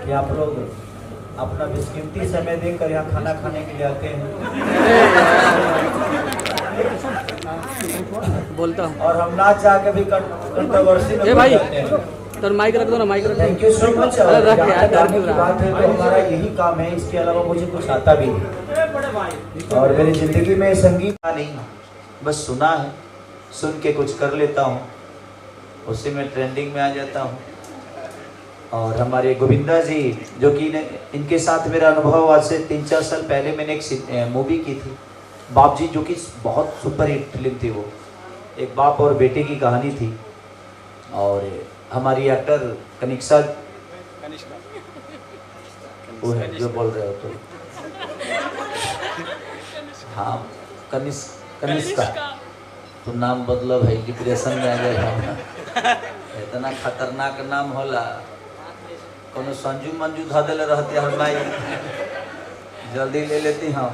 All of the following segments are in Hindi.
कि आप लोग अपना बेशकीमती समय देकर यहाँ खाना खाने के लिए आते हैं। बोलता हूँ और हम ना चाह के भी कंट्रोवर्सी में भाई जाते हैं। तो माइक रख दो ना, माइक रख थैंक यू सो मच। रख यार, गाने की बात है तो हमारा यही काम है, इसके अलावा मुझे कुछ आता भी नहीं। और मेरी जिंदगी में संगीत नहीं, बस सुना है, सुन के कुछ कर लेता हूँ, उसी में ट्रेंडिंग में आ जाता हूँ। और हमारे गोविंदा जी जो कि इनके साथ मेरा अनुभव आज से 3-4 साल पहले मैंने एक मूवी की थी बाप जी, जो कि बहुत सुपर हिट फिल्म थी। वो एक बाप और बेटे की कहानी थी। और हमारी एक्टर कनिष्का, वो है जो बोल रहे हो तो, हाँ कनिष्का तो नाम बदलो भाई, डिप्रेशन में आ गया। इतना खतरनाक नाम होला, कोनो संजू मंजू धा दिले रहते हम भाई, जल्दी ले लेती हाँ।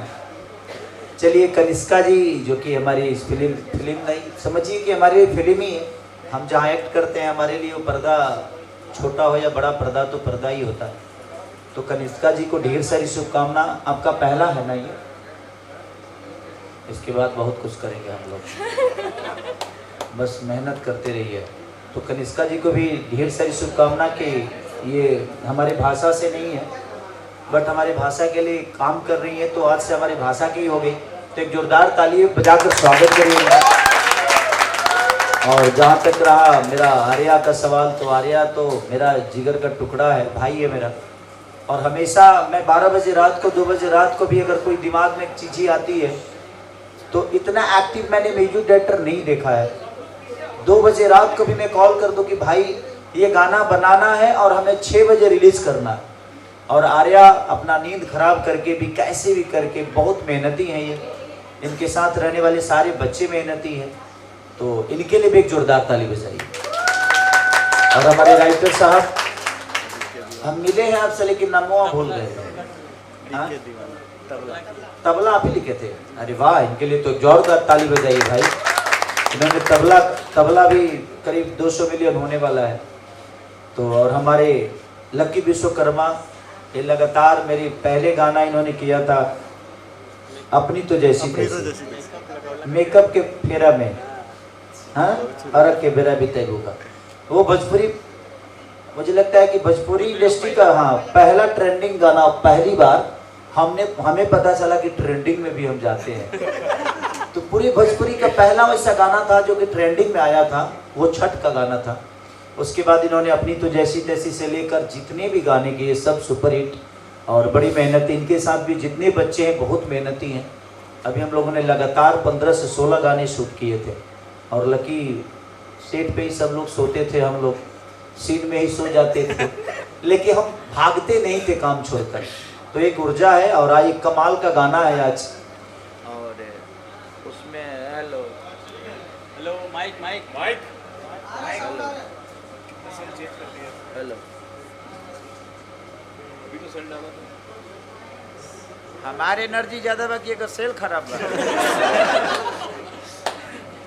चलिए कनिष्का जी जो कि हमारी इस फिल्म नहीं समझिए कि हमारी फिल्म ही है। हम जहाँ एक्ट करते हैं हमारे लिए वो पर्दा छोटा हो या बड़ा, पर्दा तो पर्दा ही होता है। तो कनिष्का जी को ढेर सारी शुभकामना। आपका पहला है ना ये, इसके बाद बहुत कुछ करेंगे हम लोग, बस मेहनत करते रहिए। तो कनिष्का जी को भी ढेर सारी शुभकामना कि ये हमारी भाषा से नहीं है बट हमारी भाषा के लिए काम कर रही है, तो आज से हमारी भाषा की हो गई। तो एक जोरदार ताली बजाकर स्वागत करिए। और जहाँ तक रहा मेरा आर्या का सवाल, तो आर्या तो मेरा जिगर का टुकड़ा है, भाई है मेरा। और हमेशा मैं 12 बजे रात को, 2 बजे रात को भी अगर कोई दिमाग में एक चीज़ ही आती है तो इतना एक्टिव मैंने म्यूजिक डायरेक्टर नहीं देखा है। 2 बजे रात को भी मैं कॉल कर दूं कि भाई ये गाना बनाना है और हमें 6 बजे रिलीज करना है। और आर्या अपना नींद खराब करके भी कैसे भी करके, बहुत मेहनती हैं ये, इनके साथ रहने वाले सारे बच्चे मेहनती हैं, तो इनके लिए भी एक जोरदार ताली बजाइए। और हमारे राइटर साहब, हम मिले हैं आपसे लेकिन नामों भूल गए। तबला आप ही लिखे थे? अरे वाह, इनके लिए तो जोरदार ताली बजाइए भाई। इन्होंने तबला भी करीब 200 मिलियन होने वाला है। तो और हमारे लकी विश्वकर्मा, ये लगातार मेरी पहले गाना इन्होंने किया था अपनी तो जैसी तैसी, मेकअप के फेरा में, हाँ अरग के बेरा भी तैगू का, वो भोजपुरी, मुझे लगता है कि भोजपुरी इंडस्ट्री का हाँ पहला ट्रेंडिंग गाना। पहली बार हमें पता चला कि ट्रेंडिंग में भी हम जाते हैं। तो पूरी भोजपुरी का पहला वैसा गाना था जो कि ट्रेंडिंग में आया था, वो छठ का गाना था। उसके बाद इन्होंने अपनी तो जैसी तैसी से लेकर जितने भी गाने किए सब सुपर हिट। और बड़ी मेहनत, इनके साथ भी जितने बच्चे हैं बहुत मेहनती हैं। अभी हम लोगों ने लगातार 15 से 16 गाने शूट किए थे। और लकी सेट पे ही सब लोग सोते थे, हम लोग सीन में ही सो जाते थे, लेकिन हम भागते नहीं थे काम छोड़कर। तो एक ऊर्जा है। और आज एक कमाल का गाना है आज, और उसमें hello hello mike mike mike hello, हमारे एनर्जी ज्यादा बाकी अगर सेल खराब बा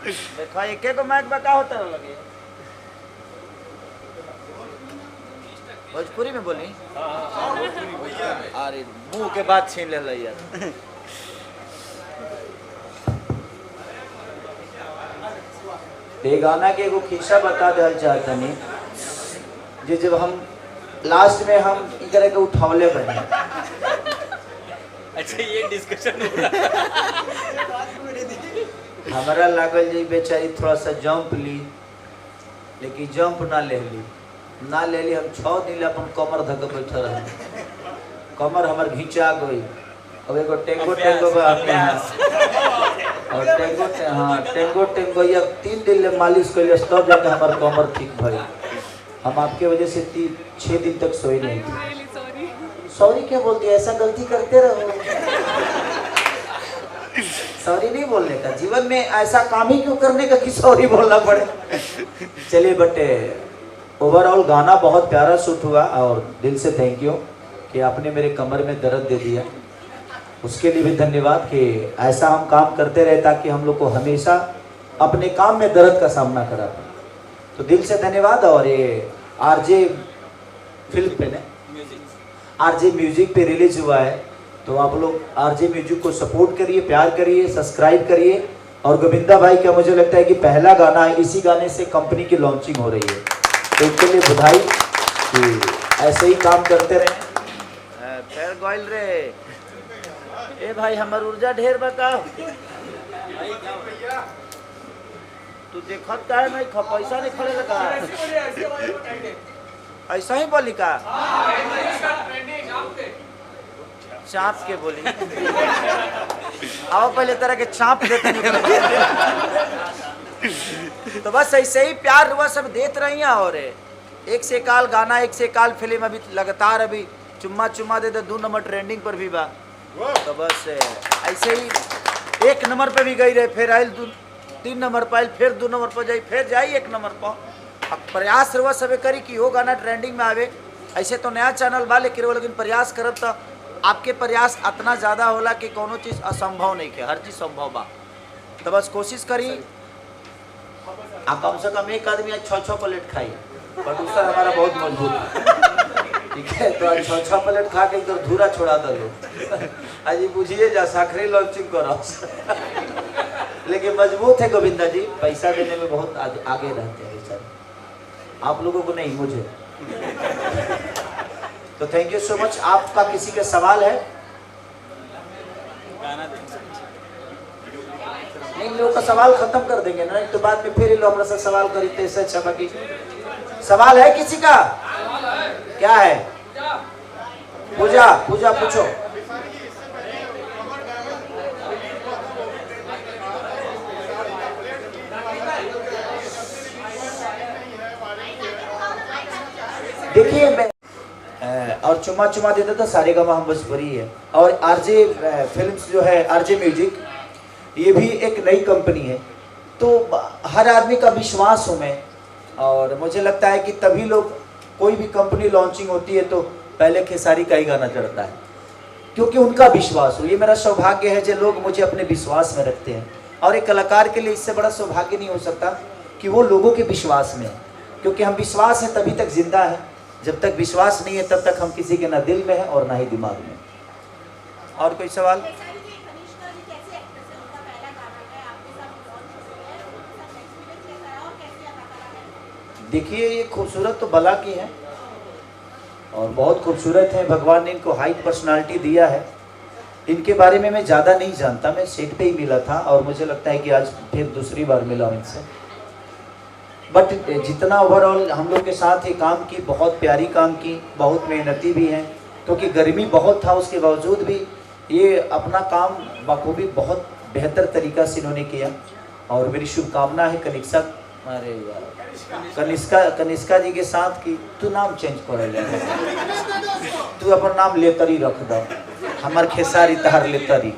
देखा एक को माइक बका होता लगे। भोजपुरी में बोली, अरे मुंह के बात छीन ले यार। ये गाना के एगो खिस्सा बता दे चाहता नहीं, जे जब हम लास्ट में हम इस तरह के उठावले बने। अच्छा ये डिस्कशन हो रहा हमारा लागल जी बेचारी थोड़ा सा जंप ली, लेकिन जंप ना ले ली, हम 6 दिन अपन कमर धक बैठे रहे, कमर हमार घिंचा गई। अब एगो टेंगो और टेंगो या 3 दिन ले मालिश कर लिया, तब जाकर हमार कमर ठीक भरी। हम आपके वजह से 6 दिन तक सोई नहीं थी। सॉरी क्या बोलती है, ऐसा गलती करते रहो। सॉरी नहीं बोलने का, जीवन में ऐसा काम ही क्यों करने का कि सॉरी बोलना पड़े। चलिए बट ओवरऑल गाना बहुत प्यारा शूट हुआ और दिल से थैंक यू कि आपने मेरे कमर में दर्द दे दिया। उसके लिए भी धन्यवाद कि ऐसा हम काम करते रहे ताकि हम लोग को हमेशा अपने काम में दर्द का सामना करा पाए। तो दिल से धन्यवाद। और ये आरजे फिल्म पे ने आरजे म्यूजिक पे रिलीज हुआ है। तो आप लोग आरजे म्यूजिक को सपोर्ट करिए, प्यार करिए, सब्सक्राइब करिए। और गोविंदा भाई का मुझे लगता है कि पहला गाना है, इसी गाने से कंपनी की लॉन्चिंग हो रही है, तो इसके लिए बधाई कि ऐसे ही काम करते रहे। फिर गोइल रे ए भाई हमार ऊर्जा ढेर बताओ तू देखत का है नहीं पैसा नहीं खड़े लगा ऐसा ही बोली का चाप के बोली आओ पहले तरह के चाप देते तो बस ऐसे ही प्यार हुआ सब देते रही। और एक से काल गाना, एक से काल फिल्म, अभी लगातार अभी चुम्मा चुम्मा दे 2 नंबर ट्रेंडिंग पर भी बा। तो बस ऐसे ही 1 नंबर पे भी गई रहे, फिर आयल 3 नंबर पर आयल, फिर 2 नंबर पर जाई, फिर जाई 1 नंबर पर। अब प्रयास रहुआ सब करी कि वो गाना ट्रेंडिंग में आवे। ऐसे तो नया चैनल बा लेकिन प्रयास करब तो आपके प्रयास इतना ज़्यादा होला कि कोनो चीज़ असंभव नहीं है, हर चीज़ संभव बा। तो बस कोशिश करी आप कम से कम एक आदमी आज 6 प्लेट खाई, प्रोड्यूसर हमारा बहुत मजबूत है, ठीक है। तो आज 6 प्लेट खा के इधर धूरा छोड़ा दो लोग आज बुझिए जा साखरी लॉन्चिंग करो लेकिन मजबूत है गोविंदा जी, पैसा देने में बहुत आगे रहते हैं सर, आप लोगों को नहीं, मुझे। तो थैंक यू सो मच। आपका किसी का सवाल है? नहीं, लोग का सवाल खत्म कर देंगे ना, नहीं तो बाद में फिर लोग अपना से सवाल खरीदते इससे अच्छा बाकी। सवाल है किसी का? क्या है? पूजा पूजा पूछो। देखिए मैं और चुम्मा चुम्मा देता था सारे गामा हम बस भरी है। और आरजे फिल्म्स जो है, आरजे म्यूजिक, ये भी एक नई कंपनी है, तो हर आदमी का विश्वास हूँ मैं। और मुझे लगता है कि तभी लोग, कोई भी कंपनी लॉन्चिंग होती है तो पहले खेसारी का ही गाना चढ़ता है, क्योंकि उनका विश्वास हो। ये मेरा सौभाग्य है जो लोग मुझे अपने विश्वास में रखते हैं। और एक कलाकार के लिए इससे बड़ा सौभाग्य नहीं हो सकता कि वो लोगों के विश्वास में है, क्योंकि हम विश्वास है तभी तक जिंदा है, जब तक विश्वास नहीं है तब तक हम किसी के ना दिल में है और ना ही दिमाग में। और कोई सवाल? देखिए ये खूबसूरत तो बला की है और बहुत खूबसूरत है, भगवान ने इनको हाई पर्सनालिटी दिया है। इनके बारे में मैं ज़्यादा नहीं जानता, मैं सेट पे ही मिला था और मुझे लगता है कि आज फिर दूसरी बार मिला हूँ इनसे। बट जितना ओवरऑल हम लोग के साथ ये काम की, बहुत प्यारी काम की, बहुत मेहनती भी हैं, क्योंकि गर्मी बहुत था उसके बावजूद भी ये अपना काम बखूबी बहुत बेहतर तरीक़ा से इन्होंने किया। और मेरी शुभकामना है कनिष्का, अरे यार कनिष्का जी के साथ की तू नाम चेंज कर ले, तू अपन नाम लेतरी रख दो, हमार खेसारी तहार लेतरी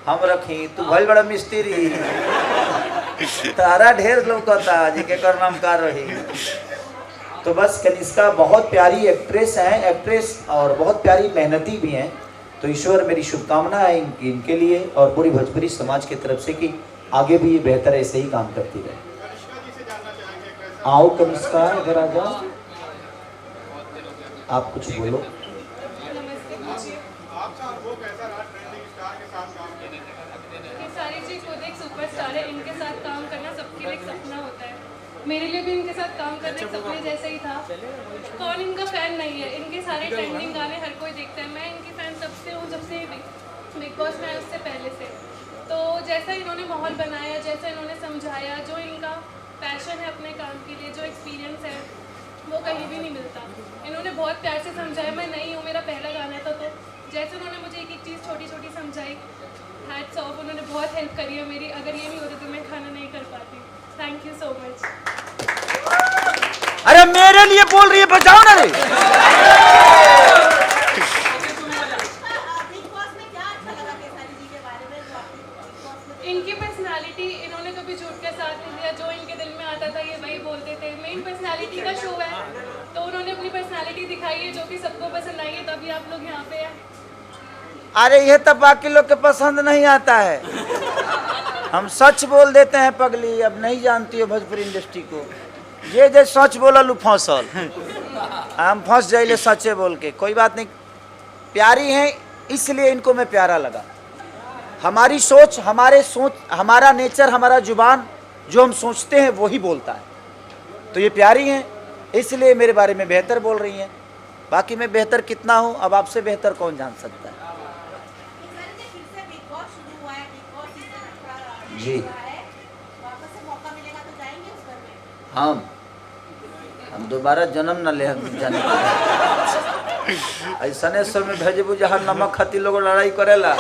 हम रखी, तू भल बड़ा मिस्त्री तारा ढेर लौकता जी के कर नाम का रही। तो बस कनिष्का बहुत प्यारी एक्ट्रेस हैं, एक्ट्रेस और बहुत प्यारी मेहनती भी हैं। तो ईश्वर मेरी शुभकामना है इनके लिए और पूरी भोजपुरी समाज की तरफ से कि आगे भी ये बेहतर ऐसे ही काम करती रहे। आओ कनिष्का इधर आ जाओ, आप कुछ बोलो। खेसारी जी खुद एक सुपरस्टार है, इनके साथ काम करना सबके लिए एक सपना होता है। मेरे लिए भी इनके साथ काम करना एक सपने जैसे ही था। कौन इनका फैन नहीं है? इनके सारे ट्रेंडिंग गाने हर कोई देखता है। मैं इनकी फैन तब से हूँ जब से बिग बॉस में आया, उससे पहले से। तो जैसा इन्होंने माहौल बनाया, जैसा इन्होंने समझाया, जो इनका पैशन है अपने काम के लिए, जो एक्सपीरियंस है वो कहीं भी नहीं मिलता। इन्होंने बहुत प्यार से समझाया। मैं नई हूँ, मेरा पहला गाना था, तो जैसे उन्होंने मुझे एक एक चीज़ छोटी छोटी समझाई, हैट्स ऑफ, उन्होंने बहुत हेल्प करी है मेरी। अगर ये नहीं होती तो मैं खाना नहीं कर पाती। Thank you so much. अरे मेरे लिए बोल रही है, बजाओ ना रे। इनकी पर्सनालिटी, इन्होंने कभी झूठ का साथ नहीं दिया। जो इनके दिल में आता था ये वही बोलते थे। मेन पर्सनालिटी का शो है, तो उन्होंने अपनी पर्सनालिटी दिखाई है जो कि सबको पसंद आई है, तभी आप लोग यहाँ पे हैं। अरे ये तो बाकी लोग के पसंद नहीं आता है, हम सच बोल देते हैं पगली। अब नहीं जानती हो भोजपुरी इंडस्ट्री को, ये जो सच बोला लू फसल। हम फंस जाइले सच्चे बोल के, कोई बात नहीं। प्यारी हैं इसलिए इनको मैं प्यारा लगा। हमारी सोच, हमारा नेचर, हमारा जुबान, जो हम सोचते हैं वही बोलता है। तो ये प्यारी हैं इसलिए मेरे बारे में बेहतर बोल रही हैं। बाकी मैं बेहतर कितना हूँ अब आपसे बेहतर कौन जान सकता है। जी हम दोबारा जन्म न ले जाने ऐसा समय भेजबू जहाँ नमक खाती लोग लड़ाई करेला,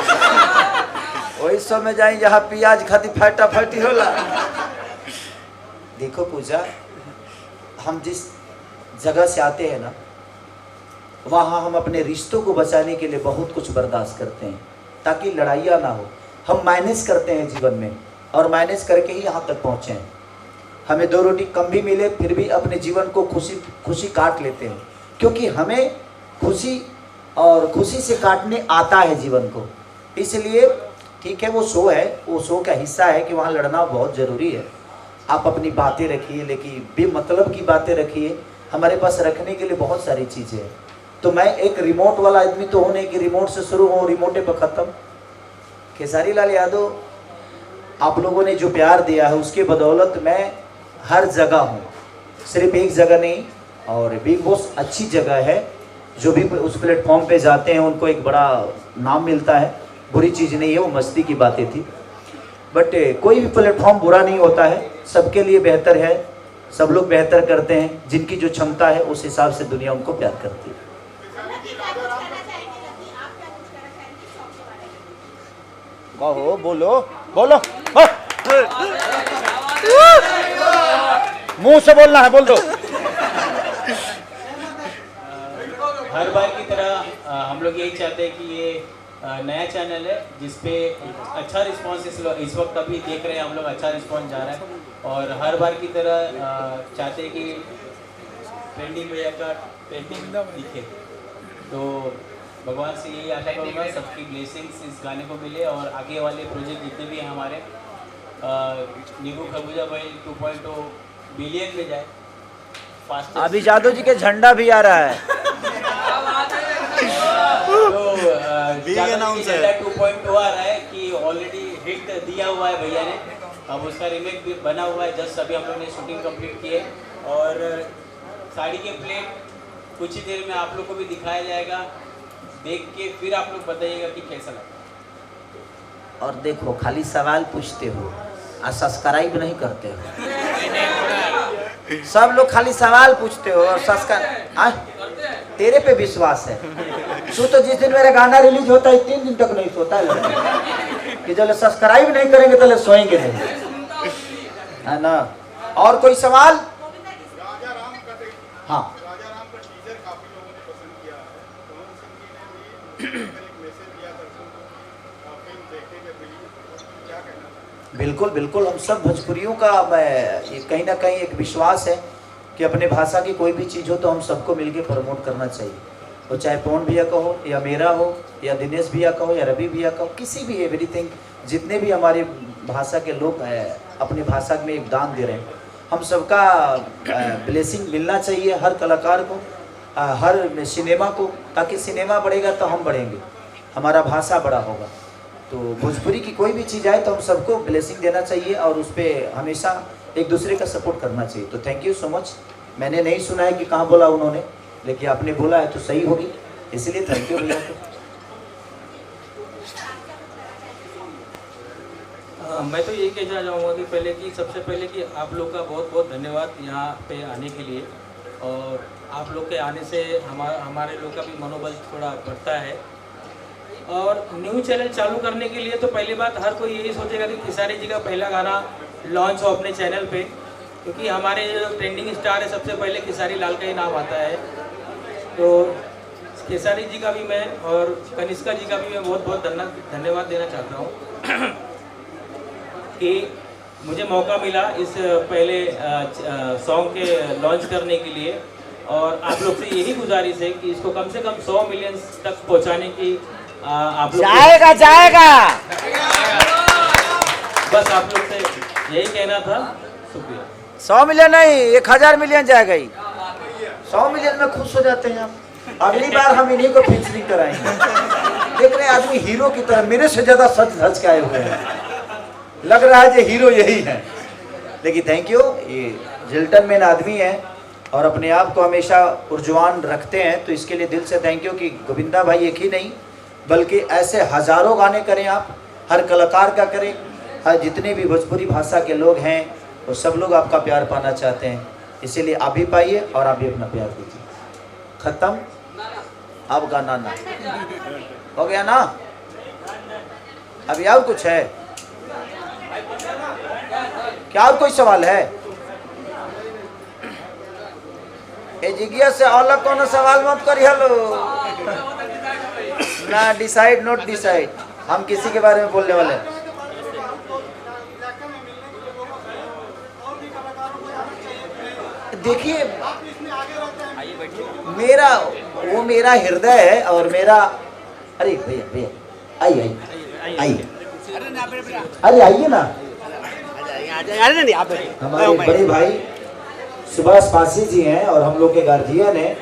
वही समय जाई जहाँ प्याज खाती फटा फटी होला। देखो पूजा, हम जिस जगह से आते हैं ना, वहाँ हम अपने रिश्तों को बचाने के लिए बहुत कुछ बर्दाश्त करते हैं ताकि लड़ाइयाँ ना हो। हम माइनस करते हैं जीवन में और माइनस करके ही यहाँ तक पहुँचे हैं। हमें 2 रोटी कम भी मिले फिर भी अपने जीवन को खुशी काट लेते हैं, क्योंकि हमें खुशी से काटने आता है जीवन को। इसलिए ठीक है, वो शो है, वो शो का हिस्सा है कि वहाँ लड़ना बहुत ज़रूरी है। आप अपनी बातें रखिए, लेकिन बेमतलब की बातें रखिए। हमारे पास रखने के लिए बहुत सारी चीज़ें हैं। तो मैं एक रिमोट वाला आदमी तो हूँ नहीं कि रिमोट से शुरू हो रिमोटे पर ख़त्म। खेसारी लाल यादव, आप लोगों ने जो प्यार दिया है उसके बदौलत मैं हर जगह हूँ, सिर्फ एक जगह नहीं। और बिग बॉस अच्छी जगह है, जो भी उस प्लेटफॉर्म पे जाते हैं उनको एक बड़ा नाम मिलता है। बुरी चीज़ नहीं है, वो मस्ती की बातें थी। बट कोई भी प्लेटफॉर्म बुरा नहीं होता है, सबके लिए बेहतर है। सब लोग बेहतर करते हैं, जिनकी जो क्षमता है उस हिसाब से दुनिया उनको प्यार करती है। कहो, बोलो बोलो, मुंह से बोलना है, बोल दो। हर बार की तरह हम लोग यही चाहते हैं कि ये नया चैनल है जिसपे अच्छा रिस्पांस इस वक्त अभी देख रहे हैं हम लोग, अच्छा रिस्पांस जा रहा है। और हर बार की तरह चाहते हैं कि ट्रेंडिंग भैया का ट्रेंडिंग दिखे। तो भगवान से यही आशा करूँगा सबकी ब्लेसिंग्स इस गाने को मिले और आगे वाले प्रोजेक्ट जितने भी हैं हमारे, नींबू खरबूजा भाई 2.0 बिलियन में जाए। अभी जादू जी के झंडा भी आ रहा है। तो झंडा 2.0 आ रहा है कि ऑलरेडी हिट दिया हुआ है भैया ने, अब उसका रीमेक भी बना हुआ है। जस्ट अभी हम लोग ने शूटिंग कंप्लीट की है और साड़ी के प्लेट कुछ ही देर में आप लोग को भी दिखाया जाएगा। देख के फिर आप लोग बताइएगा कि कैसा लगा। और देखो, खाली सवाल पूछते हो और सब्सक्राइब नहीं करते हो। सब लोग खाली सवाल पूछते हो और सब्सक्राइब, तेरे पे विश्वास है। तू तो जिस दिन मेरा गाना रिलीज होता है 3 दिन तक नहीं सोता है कि जब सब्सक्राइब नहीं करेंगे तो सोएंगे नहीं, है ना। और कोई सवाल? हाँ, बिल्कुल बिल्कुल, हम सब भोजपुरियों का ये कहीं ना कहीं एक विश्वास है कि अपने भाषा की कोई भी चीज़ हो तो हम सबको मिलके प्रमोट करना चाहिए। वो चाहे पवन भैया का हो या मेरा हो या दिनेश भैया का हो या रवि भैया का हो, किसी भी, एवरीथिंग, जितने भी हमारे भाषा के लोग अपनी भाषा में योगदान दे रहे हैं, हम सबका ब्लेसिंग मिलना चाहिए हर कलाकार को, हर सिनेमा को, ताकि सिनेमा बढ़ेगा तो हम बढ़ेंगे, हमारा भाषा बड़ा होगा। तो भोजपुरी की कोई भी चीज़ आए तो हम सबको ब्लेसिंग देना चाहिए और उस पर हमेशा एक दूसरे का सपोर्ट करना चाहिए। तो थैंक यू सो मच। मैंने नहीं सुना है कि कहाँ बोला उन्होंने, लेकिन आपने बोला है तो सही होगी, इसलिए थैंक यू भैया को। मैं तो यही कहना चाहूँगा कि सबसे पहले कि आप लोग का बहुत बहुत धन्यवाद यहाँ पे आने के लिए। और आप लोग के आने से हमारे लोग का भी मनोबल थोड़ा बढ़ता है। और न्यू चैनल चालू करने के लिए तो पहली बात हर कोई यही सोचेगा कि खेसारी जी का पहला गाना लॉन्च हो अपने चैनल पे, क्योंकि हमारे जो ट्रेंडिंग स्टार है सबसे पहले खेसारी लाल का ही नाम आता है। तो खेसारी जी का भी मैं और कनिष्का जी का भी मैं बहुत बहुत धन्यवाद देना चाहता हूँ कि मुझे मौका मिला इस पहले सॉन्ग के लॉन्च करने के लिए। और आप लोग से यही गुजारिश है कि इसको कम से कम 100 मिलियन तक पहुँचाने की आप लोग जाएगा बस आप लोग से यही कहना था। शुक्रिया। 100 मिलियन नहीं, 1000 मिलियन जाएगा ही। 100 मिलियन में खुश हो जाते हैं आप। अगली बार हम इन्हीं को फीचरिंग कराएंगे। देख रहे आदमी हीरो की तरह मेरे से ज्यादा सच धज के आए हुए हैं, लग रहा है ये हीरो यही है। लेकिन थैंक यू, ये जेंटलमैन आदमी है और अपने आप को हमेशा ऊर्जवान रखते हैं, तो इसके लिए दिल से थैंक यू कि गोविंदा भाई एक ही नहीं बल्कि ऐसे हजारों गाने करें आप, हर कलाकार का करें, हर जितने भी भोजपुरी भाषा के लोग हैं वो सब लोग आपका प्यार पाना चाहते हैं, इसीलिए आप भी पाइए और आप भी अपना प्यार दीजिए। खत्म, अब गाना ना हो गया ना, अभी और कुछ है क्या? और कोई सवाल है? ए जिज्ञा से अलग कोनो सवाल मत करी। हेलो ना, डिसाइड नॉट डिसाइड, हम किसी के बारे में बोलने वाले हैं। देखिए मेरा वो मेरा हृदय है और मेरा, अरे भैया भैया आइए आइए, अरे आइए ना, हमारे बड़े भाई सुभाष पासी जी हैं और हम लोग के गार्जियन हैं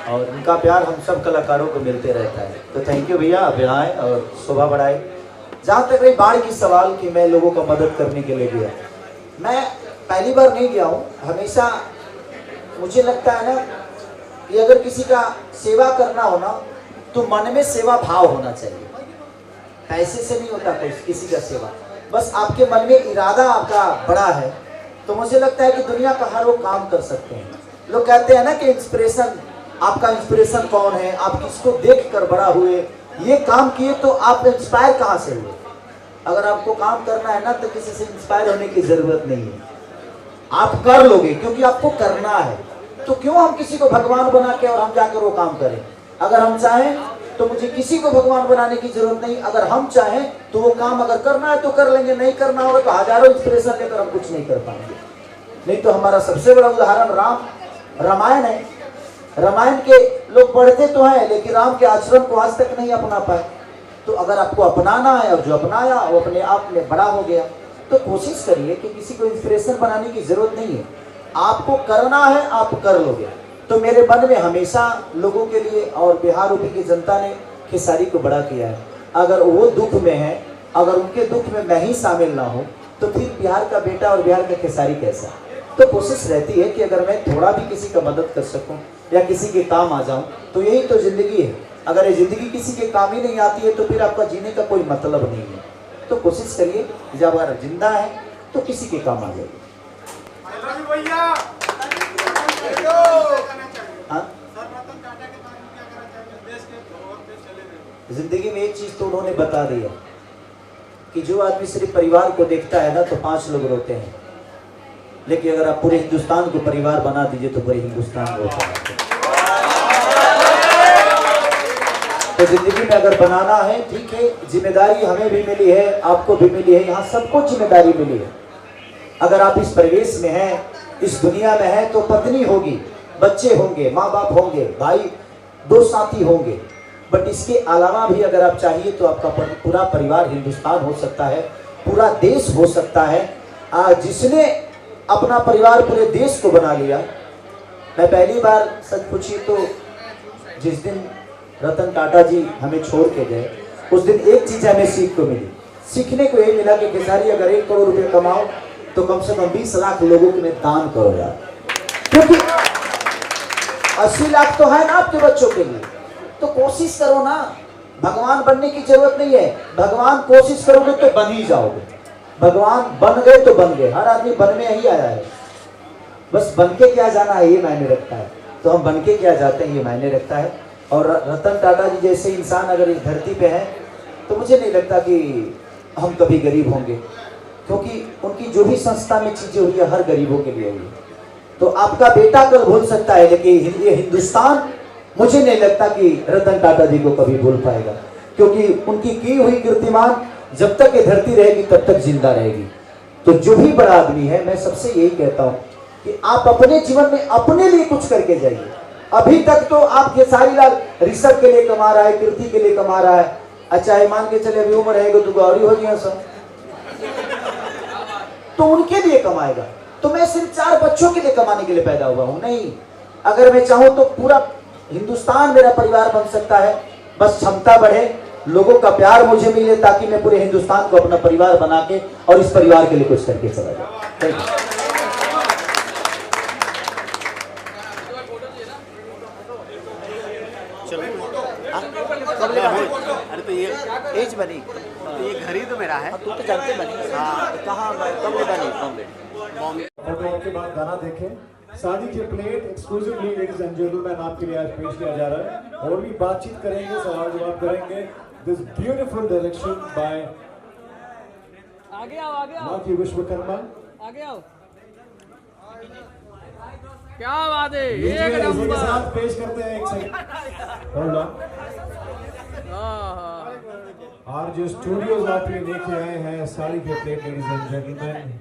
और उनका प्यार हम सब कलाकारों को मिलते रहता है, तो थैंक यू भैया, आप आए और शोभा बढ़ाए। जहाँ तक रही बाढ़ की सवाल कि मैं लोगों का मदद करने के लिए गया, मैं पहली बार नहीं गया हूँ, हमेशा मुझे लगता है ना कि अगर किसी का सेवा करना हो ना तो मन में सेवा भाव होना चाहिए, पैसे से नहीं होता कोई किसी का सेवा, बस आपके मन में इरादा आपका बड़ा है तो मुझे लगता है कि दुनिया का हर वो काम कर सकते हैं। लोग कहते हैं ना कि इंस्पिरेशन, आपका इंस्पिरेशन कौन है, आप किसको देख कर बड़ा हुए, ये काम किए तो आप इंस्पायर कहाँ से हुए? अगर आपको काम करना है ना तो किसी से इंस्पायर होने की जरूरत नहीं है, आप कर लोगे क्योंकि आपको करना है। तो क्यों हम किसी को भगवान बना के और हम जाकर वो काम करें? अगर हम चाहें तो मुझे किसी को भगवान बनाने की जरूरत नहीं, अगर हम चाहें तो वो काम अगर करना है तो कर लेंगे, नहीं करना होगा तो हजारों इंस्पिरेशन लेकर हम कुछ नहीं कर पाएंगे। नहीं तो हमारा सबसे बड़ा उदाहरण रामायण है। रामायण के लोग पढ़ते तो हैं लेकिन राम के आचरण को आज तक नहीं अपना पाए। तो अगर आपको अपनाना है और जो अपनाया वो अपने आप में बड़ा हो गया, तो कोशिश करिए कि किसी को इंस्पिरेशन बनाने की जरूरत नहीं है, आपको करना है, आप कर लोगे। तो मेरे मन में हमेशा लोगों के लिए और बिहार यूपी की जनता ने खेसारी को बड़ा किया है। अगर वो दुख में है, अगर उनके दुख में मैं ही शामिल ना हूँ तो फिर बिहार का बेटा और बिहार का खेसारी कैसा? तो कोशिश रहती है कि अगर मैं थोड़ा भी किसी का मदद कर सकूं या किसी के काम आ जाऊं तो यही तो जिंदगी है। अगर ये जिंदगी किसी के काम ही नहीं आती है तो फिर आपका जीने का कोई मतलब नहीं है। तो कोशिश करिए जब अगर जिंदा है तो किसी के काम आ जाइए। जिंदगी में एक चीज तो उन्होंने बता दिया कि जो आदमी सिर्फ परिवार को देखता है ना तो 5 लोग रोते हैं, लेकिन अगर आप पूरे हिंदुस्तान को परिवार बना दीजिए तो पूरे हिंदुस्तान रोता है। तो जिंदगी में अगर बनाना है ठीक है, जिम्मेदारी हमें भी मिली है, आपको भी मिली है, यहाँ सबको जिम्मेदारी मिली है। अगर आप इस परिवेश में हैं, इस दुनिया में हैं तो पत्नी होगी, बच्चे होंगे, माँ बाप होंगे, भाई 2 साथी होंगे, बट इसके अलावा भी अगर आप चाहिए तो आपका पूरा परिवार हिंदुस्तान हो सकता है, पूरा देश हो सकता है। जिसने अपना परिवार पूरे देश को बना लिया। मैं पहली बार सच पूछी तो जिस दिन रतन टाटा जी हमें छोड़ के गए उस दिन एक चीज हमें सीख को मिली। सीखने को ये मिला कि खेसारी अगर 1 करोड़ रुपए कमाओ तो कम से कम 20 लाख लोगों के लिए दान करो यार, क्योंकि 80 लाख तो है ना आपके बच्चों के लिए। तो कोशिश करो ना, भगवान बनने की जरूरत नहीं है, भगवान कोशिश करोगे तो बन ही जाओगे। भगवान बन गए तो बन गए, हर आदमी बनने ही आया है, बस बन के क्या जाना है ये मायने रखता है। तो हम बन के क्या जाते हैं ये मायने रखता है। और रतन टाटा जी जैसे इंसान अगर इस धरती पे हैं तो मुझे नहीं लगता कि हम कभी गरीब होंगे, क्योंकि उनकी जो भी संस्था में चीजें हुई है हर गरीबों के लिए हुई। तो आपका बेटा कल भूल सकता है लेकिन ये हिंदुस्तान मुझे नहीं लगता कि रतन टाटा जी को कभी भूल पाएगा, क्योंकि उनकी की हुई कीर्तिमान जब तक ये धरती रहेगी तब तक जिंदा रहेगी। तो जो भी बड़ा आदमी है मैं सबसे यही कहता हूँ कि आप अपने जीवन में अपने लिए कुछ करके जाइए। अभी तक तो आप खेसारी लाल ऋषभ के लिए कमा रहा है, कीर्ति के लिए कमा रहा है। अच्छा ये मान के चले अभी उम्र रहेगा तो गौरी हो गया सब, तो उनके लिए कमाएगा। तो मैं सिर्फ 4 बच्चों के लिए कमाने के लिए पैदा हुआ हूँ नहीं, अगर मैं चाहूं तो पूरा हिंदुस्तान मेरा परिवार बन सकता है। बस क्षमता बढ़े, लोगों का प्यार मुझे मिले, ताकि मैं पूरे हिंदुस्तान को अपना परिवार बना के और इस परिवार के लिए कुछ करके चला जाऊं। Thank you. अरे तो ये एज बनी, तो ये घर ही तो मेरा है। तू तो जानते बनी। हाँ, कहाँ कब बनी? बॉम्बे। फोटो के बाद गाना देखें। शादी के plate exclusively ladies and gentleman आपके लिए आज पेश किया जा रहा है। और भी बातचीत करेंगे, सवाल जवाब करेंगे। दिस ब्यूटीफुल डायरेक्शन बाय माँ विश्वकर्मा। आगे आओ, क्या बात है, एक नंबर साथ पेश करते हैं। एक second hold on. RJ studios आपके लिए लेके आए हैं साड़ी के प्लेट लेडीज एंड जेंटलमैन।